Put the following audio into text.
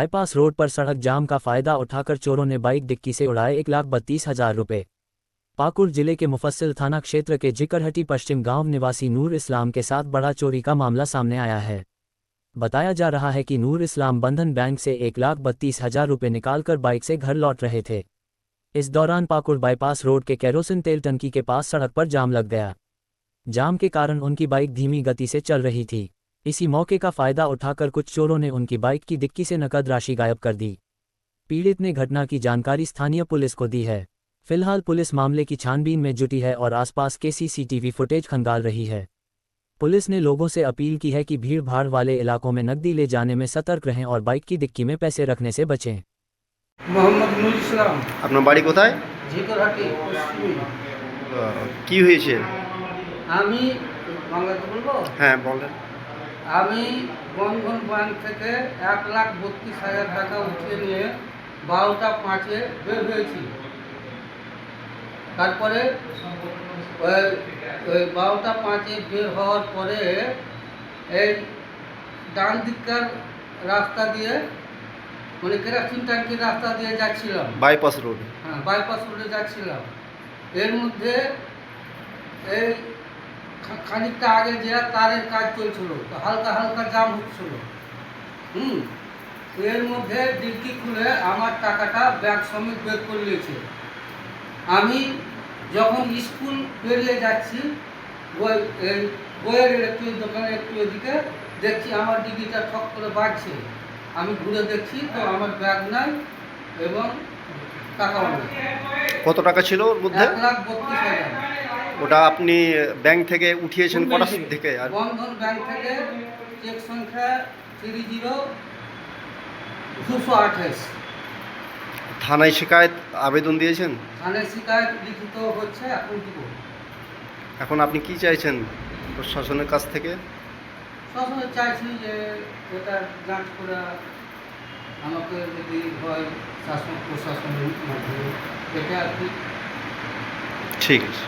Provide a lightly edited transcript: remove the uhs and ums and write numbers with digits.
Bypass road पर सड़क जाम का फायदा उठाकर चोरों ने बाइक डिक्की से उड़ाए 1,32,000 रुपये। पाकुड़ जिले के मुफस्सिल थाना क्षेत्र के जिकरहटी पश्चिम गांव निवासी नूर इस्लाम के साथ बड़ा चोरी का मामला सामने आया है। बताया जा रहा है कि नूर इस्लाम बंधन बैंक से 1,32,000 रुपये निकालकर बाइक से घर लौट रहे थे। इस दौरान पाकुड़ बाईपास रोड के केरोसिन तेल टंकी के पास सड़क पर जाम लग गया। जाम के कारण उनकी बाइक धीमी गति से चल रही थी। इसी मौके का फायदा उठाकर कुछ चोरों ने उनकी बाइक की डिक्की से नकद राशि गायब कर दी। पीड़ित ने घटना की जानकारी स्थानीय पुलिस को दी है। फिलहाल पुलिस मामले की छानबीन में जुटी है और आसपास के सीसीटीवी फुटेज खंगाल रही है। पुलिस ने लोगों से अपील की है कि भीड़ भाड़ वाले इलाकों में नकदी ले जाने में सतर्क रहें और बाइक की डिक्की में पैसे रखने से बचें। মোহাম্মদ নুর ইসলাম, আপনার বাড়ি কোথায়? ঝিকরহাটি পশ্চিম। কি হয়েছে? আমি বাংলাতে বলবো। হ্যাঁ বলেন। আমি বন্ধন ব্যাংক থেকে 1,32,000 টাকা উঠিয়ে নিয়ে 12টা 5-এ বের হয়েছি। তারপরে ওই 12টা 5-এ বের হওয়ার পরে এই ডান দিককার রাস্তা দিয়ে মানে কেরোসিন ট্যাঙ্কির রাস্তা দিয়ে যাচ্ছিলাম। Bypass road. হ্যাঁ, বাইপাস রোডে যাচ্ছিলাম। এর মধ্যে এই খানিকটা আগে যে তারের কাজ চলছিল, তো হালকা হালকা জাম হচ্ছিল। এর মধ্যে ডিক্কি খুলে আমার টাকাটা ব্যাগ সমেত বের করে নিয়েছে। আমি যখন স্কুল বেরিয়ে যাচ্ছি, বইয়ের একটু দোকানের একটু ওদিকে দেখছি আমার ডিক্কিটা ঠক করে বাজছে। আমি ঘুরে দেখছি তো আমার ব্যাগ নাই এবং টাকাও নেই। কত টাকা ছিল ওর মধ্যে? 1,32,000। ওটা আপনি ব্যাংক থেকে উঠিয়েছেন কটার থেকে? আর বন্ধন ব্যাংক থেকে চেক সংখ্যা 30-228। থানায় শিকায়ত আবেদন দিয়েছেন? থানায় শিকায়ত লিখিত হচ্ছে, এখন দিব। এখন আপনি কি চাইছেন প্রশাসনের কাছ থেকে? সবসময় চাইছি যে এটা যাঞ্চ করে আমাকে যদি হয় শাসন প্রশাসনের মাধ্যমে, এটা আর কি। ঠিক আছে।